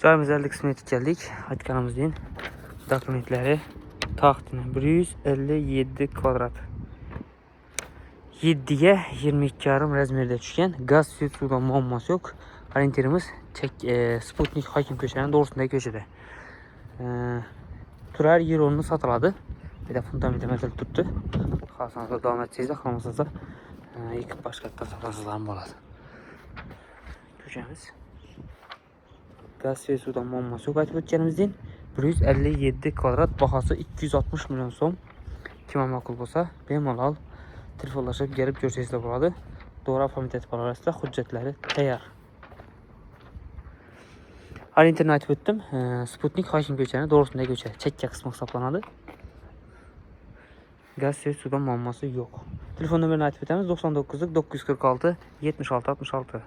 Cayımız 50 kısmet geldik. Aytkanımızın dokumentleri taxtına 157 kvadrat. 7'ye 22 yarım razmerde düşken gaz sudan muamması yok. Orientirimiz Sputnik Hakim köşenin doğrusundaki köşede. Turar yer onu satıladı. Bir de fundamenta mesele tuttu. Kalsanızda devam edeceğiz. Kalmasanızda ilk başka tasarlansızlarım oladı. Köşemiz. Gaz ve sudan muamması yok. Aytib ötkenimizden 157 kvadrat, bahası 260 milyon so'm. Kimə ma'qul bo'lsa, bemalol telefonlaşıb gelib görsəniz də болады. Doğru format barəsində hüccətləri tayyor. Orientirni aytib o'tdim. Sputnik Hakim köçəni doğrusunda köçə. Çekka qismi hisoblanadı. Gaz ve sudan muamması yok. Telefon nömrəni aytib o'tamiz. 99 946 76 66.